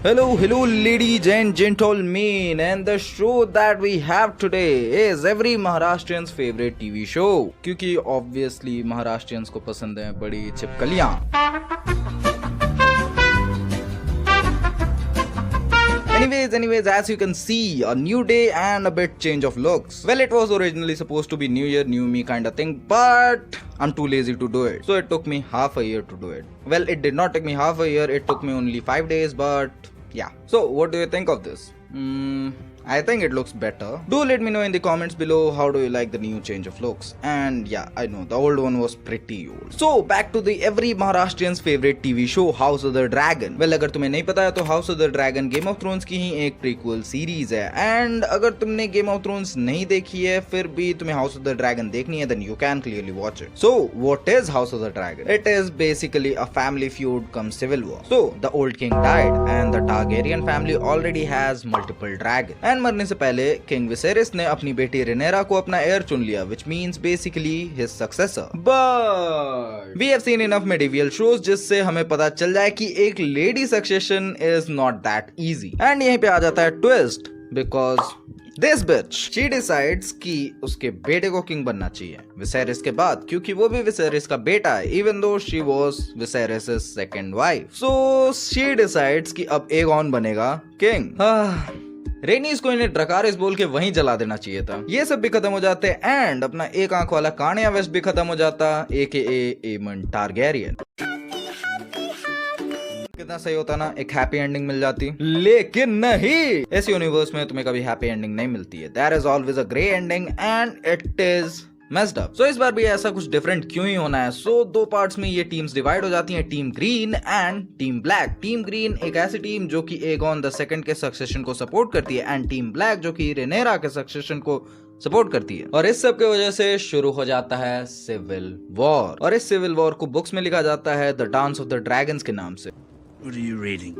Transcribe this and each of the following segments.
Hello, ladies and gentlemen, and the show that we have today is every Maharashtrian's favorite TV show. क्योंकि obviously Maharashtrians को पसंद है बड़ी छिपकलियां. Anyways, as you can see, a new day and a bit change of looks. Well, it was originally supposed to be New Year, New Me kind of thing, but I'm too lazy to do it. So it took me half a year to do it. Well, it did not take me half a year, it took me only 5 days, but yeah. So what do you think of this? I think it looks better. Do let me know in the comments below how do you like the new change of looks. And yeah, I know the old one was pretty old. So back to the every Maharashtrian's favorite TV show, House of the Dragon. Well, अगर तुम्हें नहीं पता है तो House of the Dragon Game of Thrones की ही एक prequel series है. And अगर तुमने Game of Thrones नहीं देखी है फिर भी तुम्हें House of the Dragon देखनी है, then you can clearly watch it. So what is House of the Dragon? It is basically a family feud come civil war. So the old king died and the Targaryen family already has multiple dragons. And मरने से पहले king Viserys ने अपनी बेटी रेनेरा को अपना hair चुन लिया, which means basically his successor. But we have seen enough medieval shows जिससे हमें पता चल जाए कि एक lady succession is not that easy. And यहीं पे आ जाता है twist, because this bitch she decides कि उसके बेटे को किंग बनना चाहिए विसेरिस के बाद, क्योंकि वो भी विसेरिस का बेटा है, even though she was Viserys' second wife. So she decides कि अब एगॉन बनेगा किंग. रेनीस को इन्हें ड्रकारिस बोल के वहीं जला देना चाहिए था. ये सब भी खत्म हो जाते एंड अपना एक आंख वाला कार्निया वेस्ट भी खत्म हो जाता, AKA एमन टारगेरियन. कितना सही होता ना, एक हैप्पी एंडिंग मिल जाती. लेकिन नहीं, इस यूनिवर्स में तुम्हें कभी हैप्पी एंडिंग नहीं मिलती है. There is always a grey ending and it is messed up. So इस बार भी ऐसा कुछ डिफरेंट क्यों ही होना है. So दो पार्ट्स में ये टीम्स डिवाइड हो जाती हैं, team green and team black. Team green एक ऐसी टीम जो कि एगॉन द सेकंड के सक्सेशन को सपोर्ट करती है, एंड टीम ब्लैक जो कि रेनेरा के सक्सेशन को सपोर्ट करती है. और इस सब के वजह से शुरू हो जाता है सिविल वॉर. और इस सिविल वॉर को बुक्स में लिखा जाता है the dance of the dragons के नाम से. What are you reading?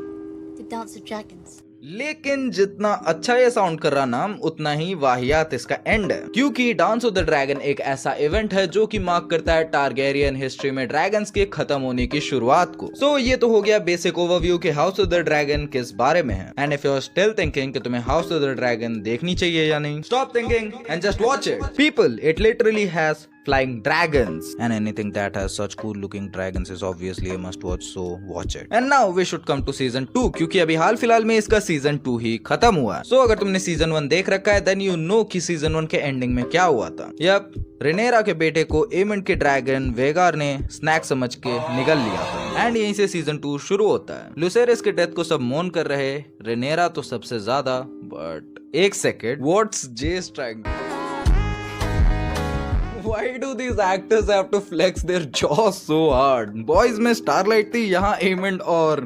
The Dance of Dragons. लेकिन जितना अच्छा ये साउंड कर रहा नाम, उतना ही वाहियात इसका एंड है, क्योंकि डांस ऑफ द ड्रैगन एक ऐसा इवेंट है जो कि मार्क करता है टारगेरियन हिस्ट्री में ड्रैगन्स के खत्म होने की शुरुआत को. सो ये तो हो गया बेसिक ओवरव्यू के हाउस ऑफ द ड्रैगन किस बारे में है. And if you are still thinking कि तुम्हें हाउस ऑफ द ड्रैगन देखनी चाहिए या नहीं, stop thinking and just watch it. People, it literally has flying dragons, and anything that has such cool looking dragons is obviously a must watch, so watch it. And now we should come to season 2, क्योंकि अभी हाल फिलहाल में इसका season 2 ही खत्म हुआ है. So अगर तुमने season 1 देख रखा है then you know कि season 1 के ending में क्या हुआ था. यप, रेनेरा के बेटे को एमंड के ड्रैगन वेगार ने स्नैक समझ के निगल लिया था. एंड यहीं से सीजन 2 शुरू होता है. लुसेरिस के डेथ को सब मोन कर रहे, रेनेरा तो सबसे ज्यादा. बट एक सेकेंड, व्हाट्स जेस trying? Why do these actors have to flex their jaws so hard? Boys में स्टारलाइट थी, यहाँ एमंड और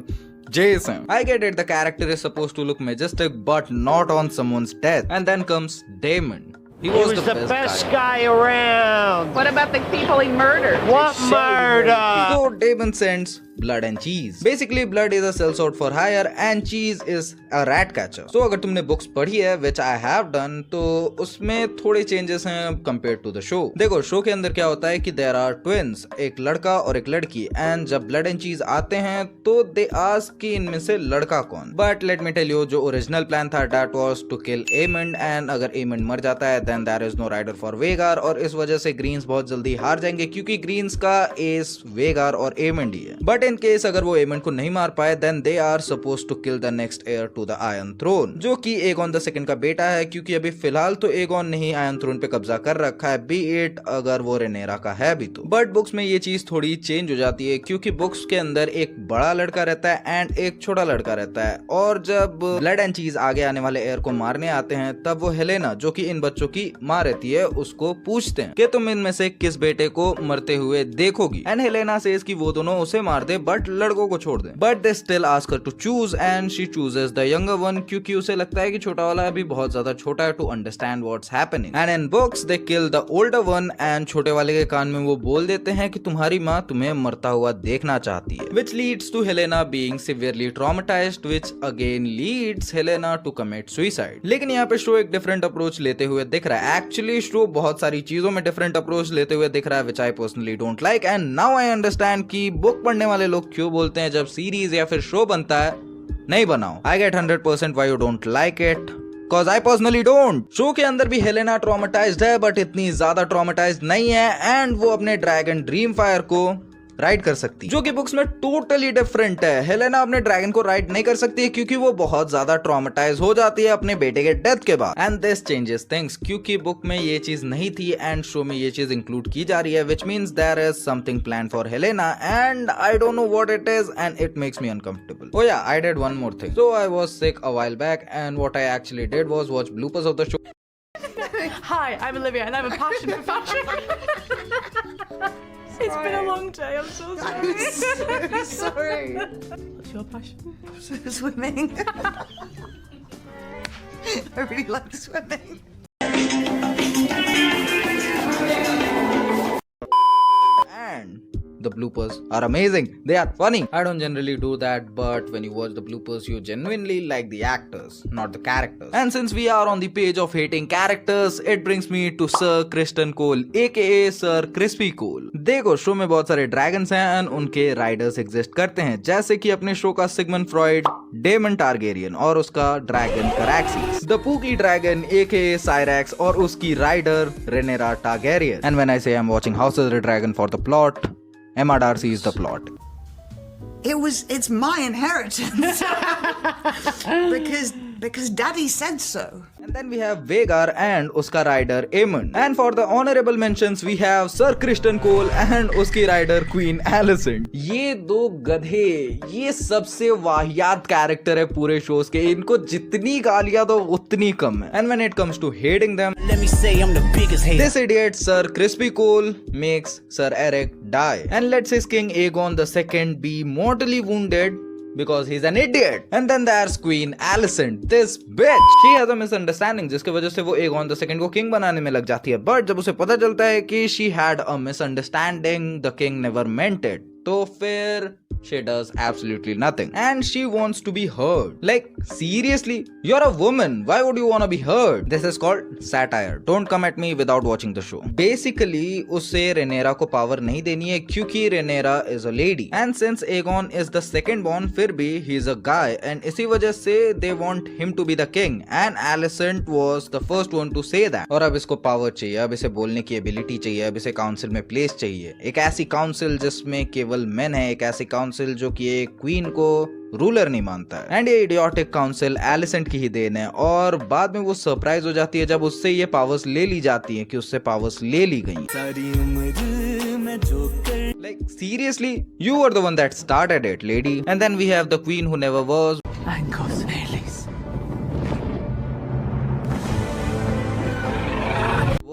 Jace हैं. I get it, the character is supposed to look majestic, but not on someone's death. And then comes Daemon. He was the best guy around. What about the people he murdered? What murder? So Daemon sends blood and cheese. Basically, blood is a sellsword for hire and cheese is a rat catcher. So अगर तुमने books पढ़ी है, which I have done, तो उसमें थोड़े changes हैं compared to the show. देखो, show के अंदर क्या होता है कि there are twins, एक लड़का और एक लड़की, and जब blood and cheese आते हैं तो they ask कि इनमें से लड़का कौन. But let me tell you, जो ओरिजिनल प्लान था that was to kill Aemond, and अगर Aemond मर जाता है then there is no rider for Vhagar, और इस वजह से ग्रीन्स बहुत जल्दी हार जाएंगे, क्योंकि ग्रीन्स का एस Vhagar और Aemond ही है. बट इन केस अगर वो एमंड को नहीं मार पाए then they are supposed to kill the next heir to the Iron Throne, जो कि एगॉन द सेकंड का बेटा है, क्योंकि अभी फिलहाल तो एगॉन ने ही आयरन थ्रोन पे कब्जा कर रखा है, बी इट अगर वो रेनेरा का है भी तो. बट बुक्स में ये चीज थोड़ी चेंज हो जाती है, क्योंकि बुक्स के अंदर एक बड़ा लड़का रहता है एंड एक छोटा लड़का रहता है, और जब ब्लड एंड चीज आगे आने वाले एयर को मारने आते हैं तब वो हेलेना, जो कि इन बच्चों की माँ रहती है, उसको पूछते हैं कि तुम इनमें से किस बेटे को मरते हुए देखोगी. एंड हेलेना सेज कि वो दोनों उसे मार दे बट लड़कों को छोड़ दे. But they still ask her to choose and she chooses the younger one, क्योंकि उसे लगता है कि छोटा वाला अभी बहुत ज्यादा छोटा है to understand what's happening. And in books they kill the older one, and छोटे वाले के कान में वो बोल देते हैं कि तुम्हारी माँ तुम्हें मरता हुआ देखना चाहती है, which leads to Helena being severely traumatized, which again leads Helena to commit suicide. लेकिन यहाँ पे शो एक डिफरेंट अप्रोच लेते हुए दिख रहा है. एक्चुअली शो बहुत सारी चीजों में डिफरेंट अप्रोच लेते हुए दिख रहा है, which I personally don't like, and now I understand कि बुक पढ़ने वाले लोग क्यों बोलते हैं जब सीरीज या फिर शो बनता है नहीं बनाओ। I get 100% why you don't like it. Cause I personally don't. Show के अंदर भी हेलेना ट्रॉमेटाइज्ड है बट इतनी ज्यादा ट्रॉमेटाइज्ड नहीं है एंड वो अपने ड्रैगन ड्रीम फायर को राइड कर सकती है, जो कि बुक्स में टोटली डिफरेंट है। हेलेना अपने ड्रैगन को राइड नहीं कर सकती है क्योंकि वो बहुत ज्यादा ट्रॉमेटाइज हो जाती है अपने बेटे के डेथ के बाद। एंड दिस चेंजेस थिंग्स क्योंकि बुक में ये चीज नहीं थी एंड शो में ये चीज इंक्लूड की जा रही है, which means there is something plan for Helaena and I don't know what it is and it makes me uncomfortable. Oh yeah, I did one more thing. So I was sick a while back and what I actually did was watch bloopers of the show. Hi, I'm Olivia and I have a passion for fashion. It's been a long day, I'm so sorry. I'm so sorry. What's your passion? Swimming. I really like swimming. And the bloopers are amazing. They are funny. I don't generally do that, but when you watch the bloopers, you genuinely like the actors, not the characters. And since we are on the page of hating characters, it brings me to Sir Criston Cole, aka Sir Crispy Cole. देखो, show में बहुत सारे dragons हैं and उनके Riders exist करते हैं, जैसे कि अपने शो का सिगमंड फ्रॉइड, डेमन टारगेरियन और उसका dragon Caraxes, the pookie dragon aka Syrax और उसकी rider Rhaenyra Targaryen. And when I say I'm watching House of the Dragon for the plot, Emma Darcy is the plot. It's my inheritance. because Daddy said so. And then we have Vhagar and uska rider Aemon. And for the honorable mentions we have Sir Criston Cole and उसकी rider Queen Alicent. ये दो गधे, ये सबसे वाहियात character है पूरे shows के. इनको जितनी गालियां दो उतनी कम है. And when it comes to hating them, Let me say I'm the biggest hater. this idiot Sir Crispy Cole makes Sir Eric die and lets his king Aegon II be mortally wounded because he's an idiot. And then there's Queen Alicent, this bitch. She has a misunderstanding जिसके वजह से वो Aegon II को king बनाने में लग जाती है, but जब उसे पता चलता है कि she had a misunderstanding, the king never meant it, तो फिर she does absolutely nothing and she wants to be heard. Like seriously, you're a woman, why would you want to be heard? This is called satire. Don't come at me without watching the show. Basically उसे रेनेरा को power नहीं देनी है क्योंकि रेनेरा is a lady and since Aegon is the second born, फिर भी he is a guy and इसी वजह से they want him to be the king and Alicent was the first one to say that. और अब इसको power चाहिए, अब इसे बोलने की एबिलिटी चाहिए, अब इसे काउंसिल में प्लेस चाहिए, एक ऐसी काउंसिल जिसमें केवल मेन है, एक ऐसी काउंसिल जो कि एक क्वीन को रूलर नहीं मानता है. एंड ये इडियोटिक काउंसिल एलिसेंट की ही देन है और बाद में वो सरप्राइज हो जाती है जब उससे ये पावर्स ले ली जाती हैं कि उससे पावर्स ले ली गई. Like seriously, you were the one that started it, lady. And then we have the queen who never was.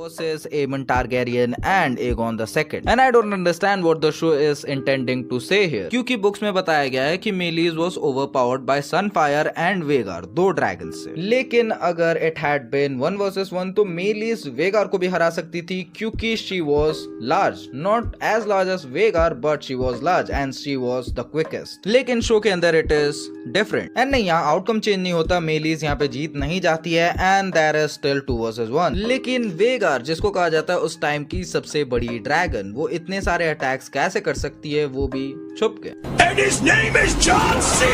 Versus Aemon Targaryen and Aegon II. And I don't understand what the show is intending to say here. क्योंकि books में बताया गया है कि Meleys was overpowered by Sunfire and Vhagar, दो dragons से. लेकिन अगर it had been 1 versus 1 तो Meleys Vhagar को भी हरा सकती थी क्योंकि she was large, not as large as Vhagar but she was large and she was the quickest. लेकिन शो के अंदर it is different. And नहीं, यहाँ आउटकम चेंज नहीं होता, Meleys यहाँ पे जीत नहीं जाती है and there is still 2 versus 1. लेकिन Vhagar जिसको कहा जाता है उस टाइम की सबसे बड़ी ड्रैगन, वो इतने सारे अटैक्स कैसे कर सकती है, वो भी छुप के. And his name is John C.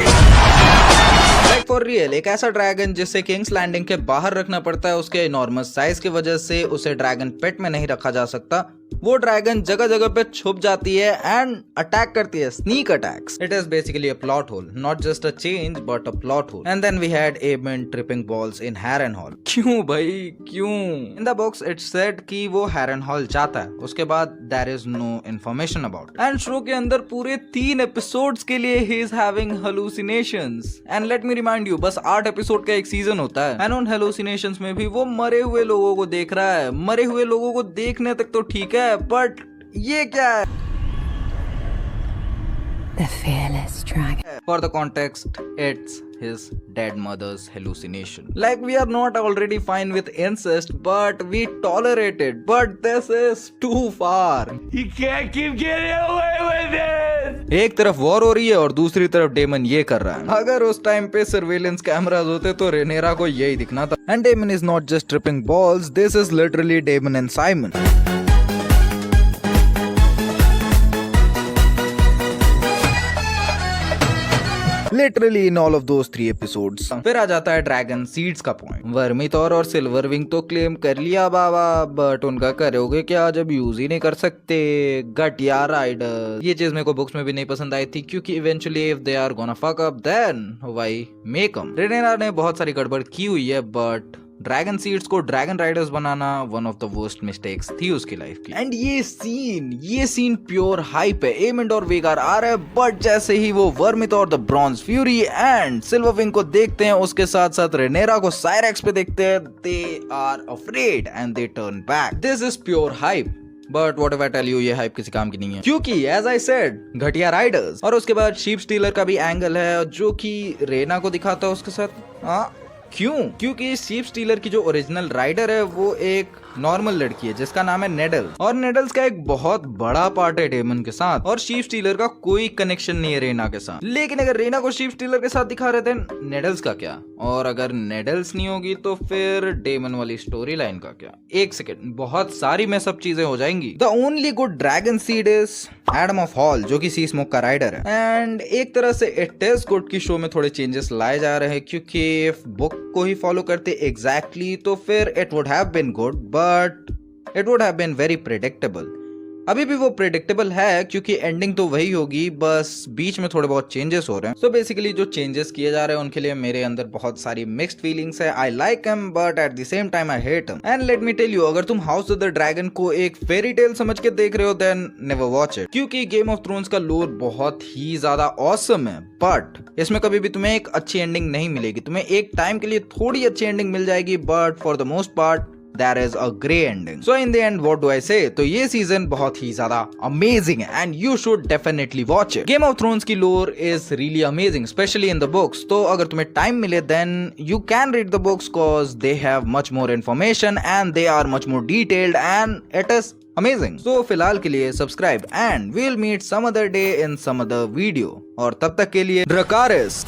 Like for real, एक ऐसा ड्रैगन जिसे किंग्स लैंडिंग के बाहर रखना पड़ता है, उसके इनॉर्मस साइज की वजह से उसे ड्रैगन पेट में नहीं रखा जा सकता. वो ड्रैगन जगह जगह पे छुप जाती है एंड अटैक करती है, sneak attacks. It is basically a plot hole, not just a change but a plot hole. And then we had Aemon tripping balls in Harrenhal. क्यों भाई क्यों? In the books it said कि वो Harrenhal चाहता है, उसके बाद there is no information about. And show के अंदर पूरे 3 एपिसोड्स के लिए ही is having hallucinations. And let me remind you, बस 8 एपिसोड का एक सीजन होता है एंड उन हेलुसिनेशंस में भी वो मरे हुए लोगों को देख रहा है. मरे हुए लोगों को देखने तक तो ठीक है, बट ये क्या है? The fearless dragon. For the context, it's his dead mother's hallucination. Like we are not already fine with incest, but we tolerate it. But this is too far. You can't keep getting away with it. एक तरफ war हो रही है और दूसरी तरफ daemon ये कर रहा है. अगर उस टाइम पे सर्वेलेंस कैमरास होते तो रेनेरा को यही दिखना था. And Daemon is not just tripping balls. This is literally Daemon and Simon. Literally in all of those 3 episodes. फिर आ जाता है ड्रैगन सीड्स का पॉइंट। वर्मीथॉर और सिल्वर विंग तो क्लेम कर लिया बाबा, बट उनका करोगे क्या जब यूज ही नहीं कर सकते। घटिया राइडर। ये चीज मेरे को बुक्स में भी नहीं पसंद आई थी, क्योंकि eventually if they are gonna fuck up then why make them. Rhaenyra ने बहुत सारी गड़बड़ की हुई है, बट ड्रैगन सीड्स को ड्रैगन राइडर्स बनाना one of the worst mistakes थी उसकी लाइफ की। एंड ये सीन प्योर हाइप है। एमंड और वेगार आ रहे हैं, बट जैसे ही वो Vermithor, the bronze fury and Silverwing को देखते हैं, उसके साथ साथ रेनेरा को साइरेक्स पे देखते हैं, they are afraid and they turn back. This is pure hype, but whatever tell you, ये हाइप किसी काम की नहीं है, क्योंकि एज आई सेड घटिया राइडर्स। और उसके बाद शीप स्टीलर का भी एंगल है, जो कि रेना को दिखाता है उसके साथ। क्यों? क्योंकि शीप स्टीलर की जो ओरिजिनल राइडर है वो एक नॉर्मल लड़की है जिसका नाम है नेडल, और नेडल्स का एक बहुत बड़ा पार्ट है डेमन के साथ, और शीप स्टीलर का कोई कनेक्शन नहीं है रेना के साथ। लेकिन अगर रेना को शीप स्टीलर के साथ दिखा रहे थे, नेडल्स का क्या? और अगर नेडल्स नहीं होगी तो फिर डेमन वाली स्टोरी लाइन का क्या? एक सेकेंड, बहुत सारी में सब चीजें हो जाएंगी। The only good dragon seed is Adam of hall, जो कि सी स्मोक का राइडर है। एंड एक तरह से इट इज गुड की शो में थोड़े चेंजेस लाए जा रहे हैं, क्योंकि इफ बुक को ही फॉलो करते एग्जैक्टली तो फिर it would have been good, but it would have been very predictable. अभी भी वो प्रेडिक्टेबल है, क्योंकि एंडिंग तो वही होगी, बस बीच में थोड़े बहुत चेंजेस हो रहे हैं। सो बेसिकली जो चेंजेस किए जा रहे हैं उनके लिए मेरे अंदर बहुत सारी मिक्स्ड फीलिंग्स है। I like him, but at the same time I hate him. And let me tell you, अगर तुम हाउस ऑफ द ड्रैगन को एक फेरी टेल समझ के देख रहे हो, देन नेवर वॉच इट, क्योंकि गेम ऑफ थ्रोन्स का लोर बहुत ही ज्यादा ऑसम है, बट इसमें कभी भी तुम्हें एक अच्छी एंडिंग नहीं मिलेगी। तुम्हें एक टाइम के लिए थोड़ी अच्छी एंडिंग मिल जाएगी, but for the most part there is a grey ending. So in the end, what do I say? तो ये सीजन बहुत ही ज्यादा amazing है and you should definitely watch it. Game of Thrones की lore is really amazing, especially in the books. तो अगर तुम्हें time मिले, then you can read the books cause they have much more information and they are much more detailed and it is amazing. So फिलहाल के लिए subscribe and we'll meet some other day in some other video. और तब तक के लिए Dracarys.